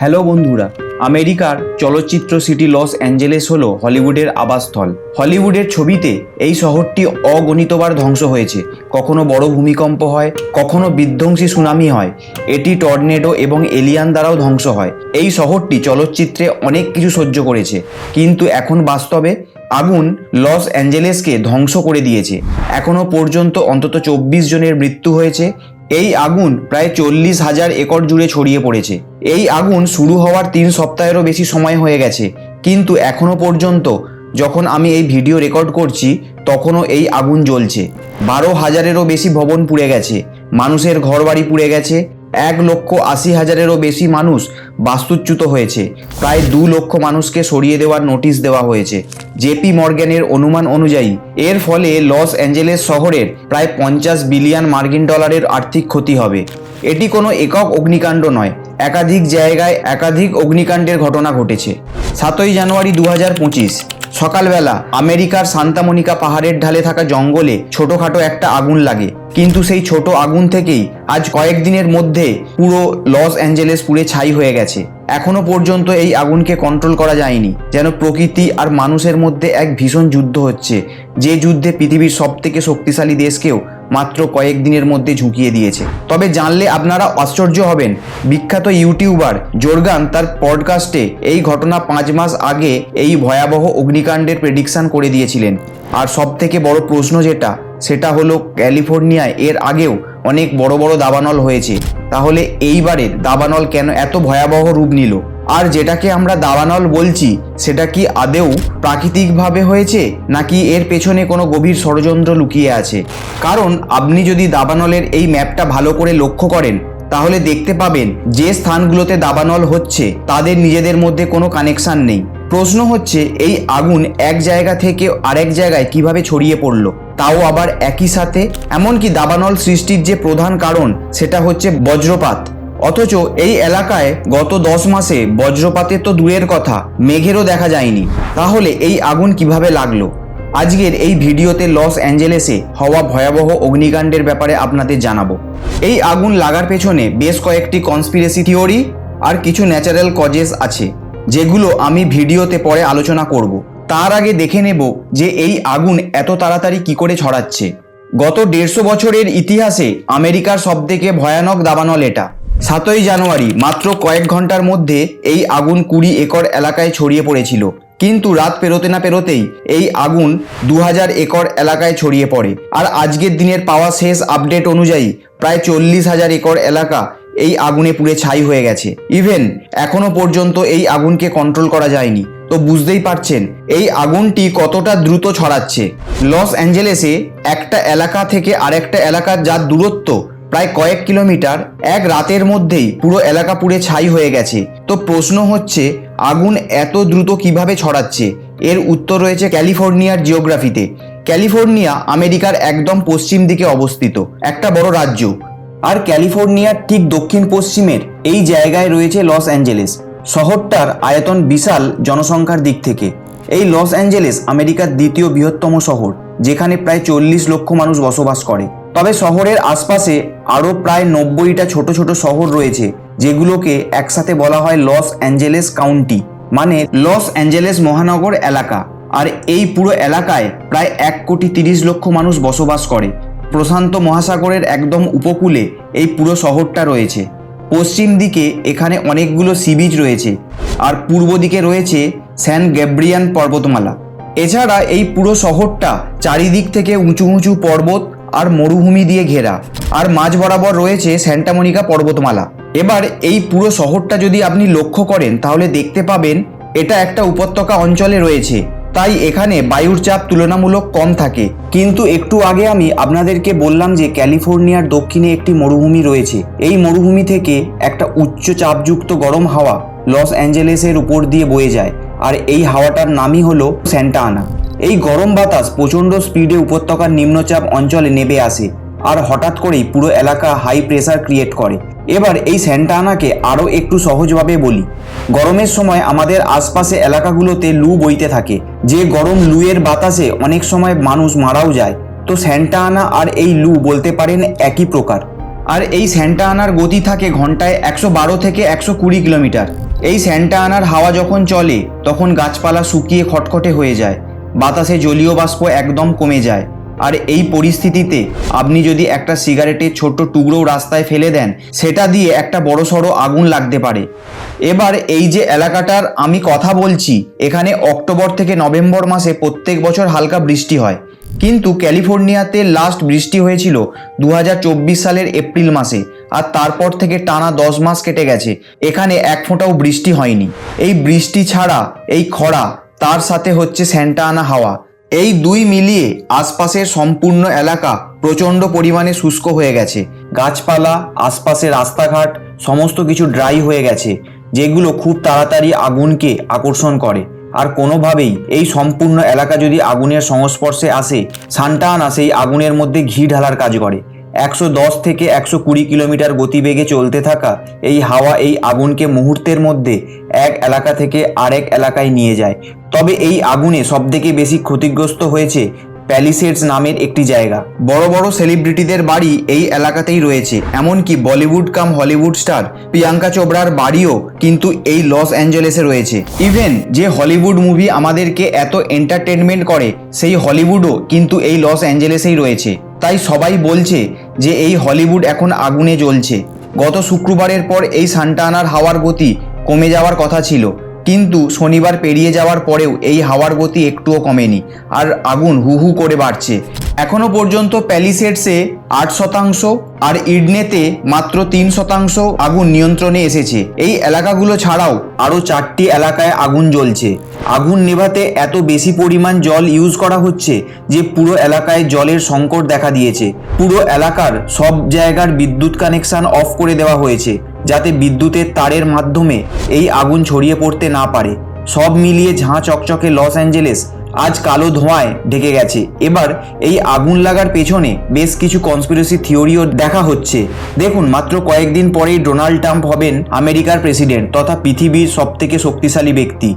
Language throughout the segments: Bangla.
হ্যালো বন্ধুরা, আমেরিকার চলচ্চিত্র সিটি লস অ্যাঞ্জেলেস হলো হলিউডের আবাসস্থল। হলিউডের ছবিতে এই শহরটি অগণিতবার ধ্বংস হয়েছে। কখনো বড় ভূমিকম্প হয়, কখনো বিধ্বংসী সুনামি হয়, এটি টর্নেডো এবং এলিয়ান দ্বারাও ধ্বংস হয়। এই শহরটি চলচ্চিত্রে অনেক কিছু সহ্য করেছে, কিন্তু এখন বাস্তবে আগুন লস অ্যাঞ্জেলেসকে ধ্বংস করে দিয়েছে। এখনো পর্যন্ত অন্তত 24 জনের মৃত্যু হয়েছে। এই আগুন প্রায় 40,000 একর জুড়ে ছড়িয়ে পড়েছে। এই আগুন শুরু হওয়ার 3 সপ্তাহেরও বেশি সময় হয়ে গেছে, কিন্তু এখনো পর্যন্ত যখন আমি এই ভিডিও রেকর্ড করছি তখনও এই আগুন জ্বলছে। 12,000-এরও বেশি ভবন পুড়ে গেছে, মানুষের ঘরবাড়ি পুড়ে গেছে। 1,80,000-এরও বেশি মানুষ বাস্তুচ্যুত হয়েছে। প্রায় 2 লক্ষ মানুষকে সরিয়ে দেওয়ার নোটিশ দেওয়া হয়েছে। জেপি মর্গ্যানের অনুমান অনুযায়ী এর ফলে লস অ্যাঞ্জেলেস শহরের প্রায় 50 বিলিয়ন মার্কিন ডলারের আর্থিক ক্ষতি হবে। এটি কোনো একক অগ্নিকাণ্ড নয়, একাধিক জায়গায় একাধিক অগ্নিকাণ্ডের ঘটনা ঘটেছে। 7ই জানুয়ারি 2025 সকালবেলা আমেরিকার সান্তা মনিকা পাহাড়ের ঢালে থাকা জঙ্গলে ছোটোখাটো একটা আগুন লাগে, কিন্তু সেই ছোট আগুন থেকেই আজ কয়েকদিনের মধ্যে পুরো লস অ্যাঞ্জেলেস পুড়ে ছাই হয়ে গেছে। এখনো পর্যন্ত এই আগুনকে কন্ট্রোল করা যায়নি। যেন প্রকৃতি আর মানুষের মধ্যে এক ভীষণ যুদ্ধ হচ্ছে, যে যুদ্ধে পৃথিবীর সবথেকে শক্তিশালী দেশকেও মাত্র কয়েকদিনের মধ্যে ঝুঁকিয়ে দিয়েছে। তবে জানলে আপনারা আশ্চর্য হবেন, বিখ্যাত ইউটিউবার জোরগান তার পডকাস্টে এই ঘটনা 5 মাস আগে এই ভয়াবহ অগ্নিকাণ্ডের প্রেডিকশন করে দিয়েছিলেন। আর সবথেকে বড় প্রশ্ন সেটা হলো ক্যালিফোর্নিয়ায় এর আগেও অনেক বড় বড় দাবানল হয়েছে, তাহলে এইবারের দাবানল কেন এত ভয়াবহ রূপ নিল? আর যেটাকে আমরা দাবানল বলছি সেটা কি আদেও প্রাকৃতিকভাবে হয়েছে, নাকি এর পেছনে কোনো গভীর ষড়যন্ত্র লুকিয়ে আছে? কারণ আপনি যদি দাবানলের এই ম্যাপটা ভালো করে লক্ষ্য করেন তাহলে দেখতে পাবেন যে স্থানগুলোতে দাবানল হচ্ছে তাদের নিজেদের মধ্যে কোনো কানেকশন নেই। প্রশ্ন হচ্ছে, এই আগুন এক জায়গা থেকে আরেক জায়গায় কিভাবে ছড়িয়ে পড়লো, তাও আবার একই সাথে? এমনকি দাবানল সৃষ্টির যে প্রধান কারণ সেটা হচ্ছে বজ্রপাত, অথচ এই এলাকায় গত 10 মাসে বজ্রপাতের তো দূরের কথা, মেঘেরও দেখা যায়নি। তাহলে এই আগুন কিভাবে লাগলো? আজকের এই ভিডিওতে লস অ্যাঞ্জেলেসে হওয়া ভয়াবহ অগ্নিকাণ্ডের ব্যাপারে আপনাদের জানাবো। এই আগুন লাগার পেছনে বেশ কয়েকটি কনস্পিরেসি থিওরি আর কিছু ন্যাচারাল কজেস আছে, যেগুলো আমি ভিডিওতে পরে আলোচনা করব। তার আগে দেখে নেব যে এই আগুন এত তাড়াতাড়ি কি করে ছড়াচ্ছে। গত 150 বছরের ইতিহাসে আমেরিকার সবথেকে ভয়ানক দাবানল এটা। 7ই জানুয়ারি মাত্র কয়েক ঘন্টার মধ্যে এই আগুন 20 একর এলাকায় ছড়িয়ে পড়েছিল, কিন্তু রাত পেরোতে না পেরোতেই এই আগুন 2000 একর এলাকায় ছড়িয়ে পড়ে। আর আজকের দিনের পাওয়া শেষ আপডেট অনুযায়ী প্রায় 40,000 একর এলাকা এই আগুনে পুড়ে ছাই হয়ে গেছে। ইভেন এখনো পর্যন্ত এই আগুনকে কন্ট্রোল করা যায়নি। তো বুঝতেই পারছেন এই আগুনটি কতটা দ্রুত ছড়াচ্ছে। লস অ্যাঞ্জেলেসে একটা এলাকা থেকে আরেকটা এলাকার যার দূরত্ব প্রায় কয়েক কিলোমিটার, এক রাতের মধ্যেই পুরো এলাকা পুড়ে ছাই হয়ে গেছে। তো প্রশ্ন হচ্ছে, আগুন এত দ্রুত কিভাবে ছড়াচ্ছে? এর উত্তর রয়েছে ক্যালিফোর্নিয়ার জিওগ্রাফিতে। ক্যালিফোর্নিয়া আমেরিকার একদম পশ্চিম দিকে অবস্থিত একটা বড় রাজ্য, আর ক্যালিফোর্নিয়ার ঠিক দক্ষিণ পশ্চিমের এই জায়গায় রয়েছে লস অ্যাঞ্জেলেস। শহরটার আয়তন বিশাল জনসংখ্যার দিক থেকে। এই লস অ্যাঞ্জেলেস আমেরিকার দ্বিতীয় বৃহত্তম শহর, যেখানে প্রায় 40 লক্ষ মানুষ বসবাস করে। তবে শহরের আশপাশে আরও প্রায় 90টা ছোট ছোট শহর রয়েছে, যেগুলোকে একসাথে বলা হয় লস অ্যাঞ্জেলেস কাউন্টি, মানে লস অ্যাঞ্জেলেস মহানগর এলাকা। আর এই পুরো এলাকায় প্রায় 1,30,00,000 মানুষ বসবাস করে। প্রশান্ত মহাসাগরের একদম উপকূলে এই পুরো শহরটা রয়েছে। পশ্চিম দিকে এখানে অনেকগুলো সি বিচ রয়েছে, আর পূর্ব দিকে রয়েছে স্যান গ্যাব্রিয়ান পর্বতমালা। এছাড়া এই পুরো শহরটা চারিদিক থেকে উঁচু উঁচু পর্বত আর মরুভূমি দিয়ে ঘেরা, আর মাঝ বরাবর রয়েছে স্যান্টা মনিকা পর্বতমালা। এবার এই পুরো শহরটা যদি আপনি লক্ষ্য করেন তাহলে দেখতে পাবেন এটা একটা উপত্যকা অঞ্চলে রয়েছে, তাই এখানে বায়ুর চাপ তুলনামূলক কম থাকে। কিন্তু একটু আগে আমি আপনাদেরকে বললাম যে ক্যালিফোর্নিয়ার দক্ষিণে একটি মরুভূমি রয়েছে। এই মরুভূমি থেকে একটা উচ্চ চাপযুক্ত গরম হাওয়া লস অ্যাঞ্জেলেসের উপর দিয়ে বয়ে যায়, আর এই হাওয়াটার নামই হলো স্যান্টা আনা। এই গরম বাতাস প্রচণ্ড স্পিডে উপত্যকার নিম্নচাপ অঞ্চলে নেমে আসে, আর হঠাৎ করেই পুরো এলাকা হাই প্রেসার ক্রিয়েট করে। এবার এই স্যান্টা আনাকে আরও একটু সহজভাবে বলি। গরমের সময় আমাদের আশপাশে এলাকাগুলোতে লু বইতে থাকে, যে গরম লুয়ের বাতাসে অনেক সময় মানুষ মারাও যায়। তো স্যান্টা আনা আর এই লু বলতে পারেন একই প্রকার। আর এই স্যান্টা আনার গতি থাকে ঘন্টায় 112 থেকে 120 কিলোমিটার। এই স্যান্টা আনার হাওয়া যখন চলে তখন গাছপালা শুকিয়ে খটখটে হয়ে যায়, বাতাসে জলীয় বাষ্প একদম কমে যায়। আর এই পরিস্থিতিতে আপনি যদি একটা সিগারেটের ছোট্ট টুকরোও রাস্তায় ফেলে দেন, সেটা দিয়ে একটা বড়সড় আগুন লাগতে পারে। এবার এই যে এলাকাটার আমি কথা বলছি, এখানে অক্টোবর থেকে নভেম্বর মাসে প্রত্যেক বছর হালকা বৃষ্টি হয়, কিন্তু ক্যালিফোর্নিয়াতে লাস্ট বৃষ্টি হয়েছিল 2024 সালের এপ্রিল মাসে, আর তারপর থেকে টানা 10 মাস কেটে গেছে, এখানে এক ফোঁটাও বৃষ্টি হয়নি। এই বৃষ্টি ছাড়া এই খরা, তার সাথে হচ্ছে স্যান্টা আনা হাওয়া, এই দুই মিলিয়ে আশপাশের সম্পূর্ণ এলাকা প্রচণ্ড পরিমাণে শুষ্ক হয়ে গেছে। গাছপালা, আশপাশে রাস্তাঘাট সমস্ত কিছু ড্রাই হয়ে গেছে, যেগুলো খুব তাড়াতাড়ি আগুনকে আকর্ষণ করে। আর কোনোভাবেই এই সম্পূর্ণ এলাকা যদি আগুনের সংস্পর্শে আসে, সান্টা আনা সেই আগুনের মধ্যে ঘি ঢালার কাজ করে। 110 থেকে 120 কিলোমিটার গতিবেগে চলতে থাকা এই হাওয়া এই আগুনকে মুহূর্তের মধ্যে এক এলাকা থেকে আরেক এলাকায় নিয়ে যায়। তবে এই আগুনে সবথেকে বেশি ক্ষতিগ্রস্ত হয়েছে প্যালিসেডস নামের একটি জায়গা। বড় বড় সেলিব্রিটিদের বাড়ি এই এলাকাতেই রয়েছে, এমনকি বলিউড কাম হলিউড স্টার প্রিয়াঙ্কা চোপড়ার বাড়িও কিন্তু এই লস অ্যাঞ্জেলেসে রয়েছে। ইভেন যে হলিউড মুভি আমাদেরকে এত এন্টারটেনমেন্ট করে, সেই হলিউডও কিন্তু এই লস অ্যাঞ্জেলেসেই রয়েছে। তাই সবাই বলছে যে এই হলিউড এখন আগুনে জ্বলছে। গত শুক্রবারের পর এই সান্টা আনার হাওয়ার গতি কমে যাওয়ার কথা ছিল, কিন্তু শনিবার পেরিয়ে যাওয়ার পরেও এই হাওয়ার গতি একটুও কমেনি, আর আগুন হু হু করে বাড়ছে। এখনো পর্যন্ত প্যালিসেডসে 8% আর ইডনেতে মাত্র 3% আগুন নিয়ন্ত্রণে এসেছে। এই এলাকাগুলো ছাড়াও আরও 4টি এলাকায় আগুন জ্বলছে। আগুন নেভাতে এত বেশি পরিমাণ জল ইউজ করা হচ্ছে যে পুরো এলাকায় জলের সংকট দেখা দিয়েছে। পুরো এলাকার সব জায়গার বিদ্যুৎ কানেকশন অফ করে দেওয়া হয়েছে, যাতে বিদ্যুতের তারের মাধ্যমে এই আগুন ছড়িয়ে পড়তে না পারে। সব মিলিয়ে ঝাঁ চকচকে লস অ্যাঞ্জেলেস আজ কালো ধোঁয়ায় ঢেকে গেছে। এবার এই আগুন লাগার পেছনে বেশ কিছু কনস্পিরেসি থিওরিও দেখা হচ্ছে। দেখুন, মাত্র কয়েকদিন পরেই ডোনাল্ড ট্রাম্প হবেন আমেরিকার প্রেসিডেন্ট তথা পৃথিবীর সবথেকে শক্তিশালী ব্যক্তি।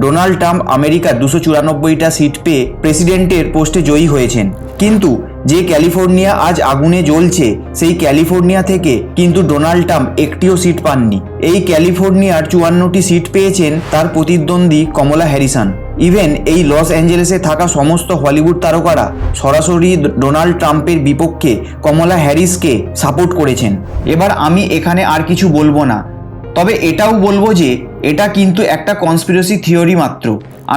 ডোনাল্ড ট্রাম্প আমেরিকার 294টা সিট পেয়ে প্রেসিডেন্টের পোস্টে জয়ী হয়েছেন, কিন্তু যে ক্যালিফোর্নিয়া আজ আগুনে জ্বলছে, সেই ক্যালিফোর্নিয়া থেকে কিন্তু ডোনাল্ড ট্রাম্প একটিও সিট পাননি। এই ক্যালিফোর্নিয়ার 54টি সিট পেয়েছেন তার প্রতিদ্বন্দ্বী কমলা হ্যারিসন। ইভেন এই লস অ্যাঞ্জেলেসে থাকা সমস্ত হলিউড তারকারা সরাসরি ডোনাল্ড ট্রাম্পের বিপক্ষে কমলা হ্যারিসকে সাপোর্ট করেছেন। এবার আমি এখানে আর কিছু বলবো না, তবে এটাও বলবো যে এটা কিন্তু একটা কনস্পিরেসি থিওরি মাত্র।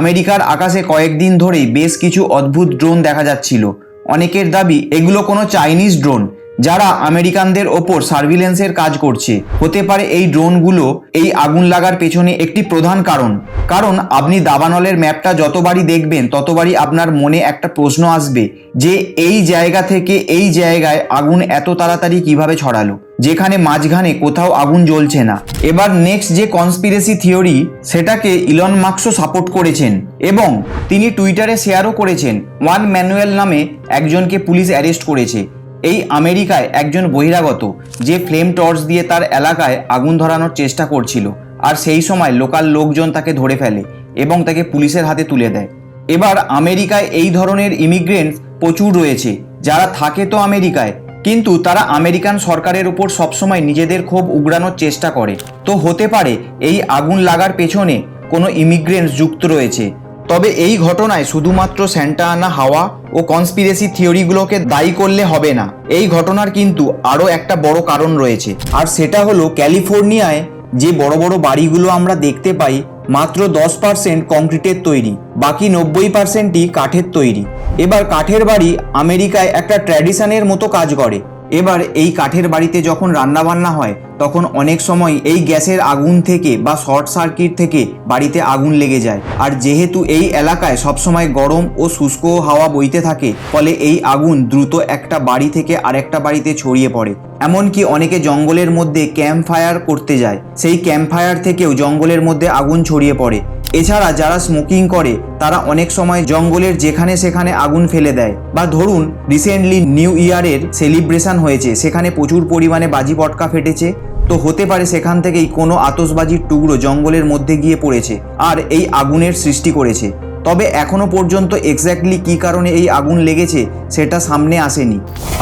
আমেরিকার আকাশে কয়েকদিন ধরেই বেশ কিছু অদ্ভুত ড্রোন দেখা যাচ্ছিল। অনেকের দাবি এগুলো কোনো চাইনিজ ড্রোন, যারা আমেরিকানদের ওপর সার্ভিলেন্সের কাজ করছে। হতে পারে এই ড্রোনগুলো এই আগুন লাগার পেছনে একটি প্রধান কারণ আপনি দাবানলের ম্যাপটা যতবারই দেখবেন ততবারই আপনার মনে একটা প্রশ্ন আসবে যে এই জায়গা থেকে এই জায়গায় আগুন এত তাড়াতাড়ি কিভাবে ছড়ালো, যেখানে মাঝখানে কোথাও আগুন জ্বলছে না। এবার নেক্সট যে কনস্পিরেসি থিওরি, সেটাকে ইলন মাস্কও সাপোর্ট করেছেন এবং তিনি টুইটারে শেয়ারও করেছেন। ওয়ান ম্যানুয়েল নামে একজনকে পুলিশ অ্যারেস্ট করেছে। এই আমেরিকায় একজন বহিরাগত যে ফ্লেম টর্চ দিয়ে তার এলাকায় আগুন ধরানোর চেষ্টা করছিল, আর সেই সময় লোকাল লোকজন তাকে ধরে ফেলে এবং তাকে পুলিশের হাতে তুলে দেয়। এবার আমেরিকায় এই ধরনের ইমিগ্রেন্টস প্রচুর রয়েছে, যারা থাকে তো আমেরিকায়, কিন্তু তারা আমেরিকান সরকারের উপর সবসময় নিজেদের ক্ষোভ উগরানোর চেষ্টা করে। তো হতে পারে এই আগুন লাগার পেছনে কোনো ইমিগ্রেন্টস যুক্ত রয়েছে। তবে এই ঘটনায় শুধুমাত্র স্যান্টা আনা হাওয়া ও কনস্পিরেসি থিওরিগুলোকে দায়ী করলে হবে না। এই ঘটনার কিন্তু আরও একটা বড় কারণ রয়েছে, আর সেটা হলো ক্যালিফোর্নিয়ায় যে বড় বড় বাড়িগুলো আমরা দেখতে পাই, মাত্র 10% কংক্রিটের তৈরি, বাকি 90%ই কাঠের তৈরি। এবার কাঠের বাড়ি আমেরিকায় একটা ট্র্যাডিশনের মতো কাজ করে। এবার এই কাঠের বাড়িতে যখন রান্নাবান্না হয়, তখন অনেক সময় এই গ্যাসের আগুন থেকে বা শর্ট সার্কিট থেকে বাড়িতে আগুন লেগে যায়। আর যেহেতু এই এলাকায় সবসময় গরম ও শুষ্ক হাওয়া বইতে থাকে, ফলে এই আগুন দ্রুত একটা বাড়ি থেকে আরেকটা বাড়িতে ছড়িয়ে পড়ে। এমনকি অনেকে জঙ্গলের মধ্যে ক্যাম্প ফায়ার করতে যায়, সেই ক্যাম্প ফায়ার থেকেও জঙ্গলের মধ্যে আগুন ছড়িয়ে পড়ে। এছাড়া যারা স্মোকিং করে তারা অনেক সময় জঙ্গলের যেখানে সেখানে আগুন ফেলে দেয়। বা ধরুন রিসেন্টলি নিউ ইয়ারের সেলিব্রেশন হয়েছে, সেখানে প্রচুর পরিমাণে বাজি পটকা ফেটেছে, তো হতে পারে সেখান থেকেই কোনো আতশবাজির টুকরো জঙ্গলের মধ্যে গিয়ে পড়েছে আর এই আগুনের সৃষ্টি করেছে। তবে এখনও পর্যন্ত এক্স্যাক্টলি কী কারণে এই আগুন লেগেছে সেটা সামনে আসেনি।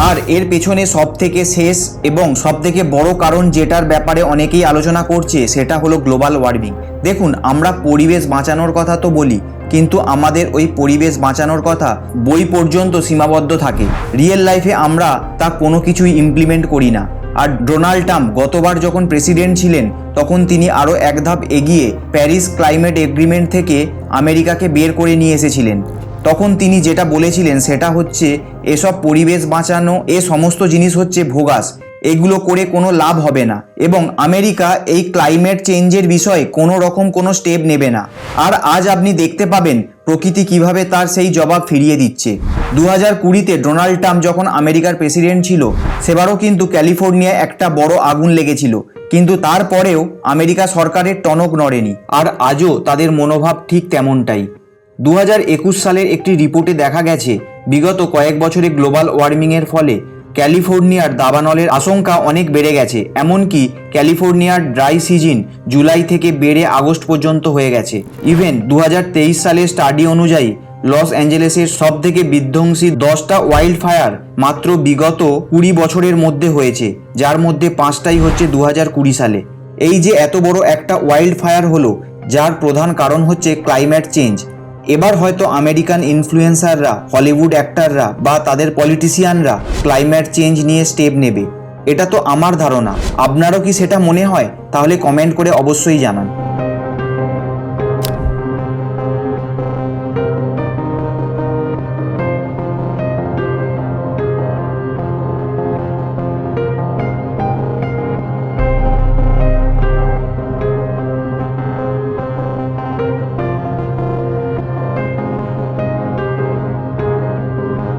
আর এর পেছনে সবথেকে শেষ এবং সবথেকে বড় কারণ যেটার ব্যাপারে অনেকেই আলোচনা করছে সেটা হলো গ্লোবাল ওয়ার্মিং। দেখুন, আমরা পরিবেশ বাঁচানোর কথা তো বলি, কিন্তু আমাদের ওই পরিবেশ বাঁচানোর কথা বই পর্যন্ত সীমাবদ্ধ থাকে। রিয়েল লাইফে আমরা তা কোনো কিছুই ইমপ্লিমেন্ট করি না। আর ডোনাল্ড ট্রাম্প গতবার যখন প্রেসিডেন্ট ছিলেন তখন তিনি আরও এক ধাপ এগিয়ে প্যারিস ক্লাইমেট এগ্রিমেন্ট থেকে আমেরিকাকে বের করে নিয়ে এসেছিলেন। তখন তিনি যেটা বলেছিলেন সেটা হচ্ছে এসব পরিবেশ বাঁচানো এ সমস্ত জিনিস হচ্ছে ভোগাস, এগুলো করে কোনো লাভ হবে না এবং আমেরিকা এই ক্লাইমেট চেঞ্জের বিষয়ে কোনো রকম কোনো স্টেপ নেবে না। আর আজ আপনি দেখতে পাবেন প্রকৃতি কিভাবে তার সেই জবাব ফিরিয়ে দিচ্ছে। 2020-তে ডোনাল্ড ট্রাম্প যখন আমেরিকার প্রেসিডেন্ট ছিল সেবারও কিন্তু ক্যালিফোর্নিয়ায় একটা বড় আগুন লেগেছিল, কিন্তু তারপরেও আমেরিকা সরকারের টনক নড়েনি। আর আজও তাদের মনোভাব ঠিক তেমনটাই। 2021 সালের একটি রিপোর্টে দেখা গেছে বিগত কয়েক বছরে গ্লোবাল ওয়ার্মিংয়ের ফলে ক্যালিফোর্নিয়ার দাবানলের আশঙ্কা অনেক বেড়ে গেছে। এমনকি ক্যালিফোর্নিয়ার ড্রাই সিজন জুলাই থেকে বেড়ে আগস্ট পর্যন্ত হয়ে গেছে। ইভেন 2023 সালের স্টাডি অনুযায়ী লস অ্যাঞ্জেলেসের সবথেকে বিধ্বংসী 10টা ওয়াইল্ড ফায়ার মাত্র বিগত 20 বছরের মধ্যে হয়েছে, যার মধ্যে 5টাই হচ্ছে 2020 সালে। এই যে এত বড় একটা ওয়াইল্ড ফায়ার হলো, যার প্রধান কারণ হচ্ছে ক্লাইমেট চেঞ্জ। এবার হয়তো আমেরিকান ইনফ্লুয়েন্সাররা, হলিউড অ্যাক্টররা বা তাদের পলিটিশিয়ানরা ক্লাইমেট চেঞ্জ নিয়ে স্টেপ নেবে, এটা তো আমার ধারণা। আপনারও কি সেটা মনে হয়? তাহলে কমেন্ট করে অবশ্যই জানান।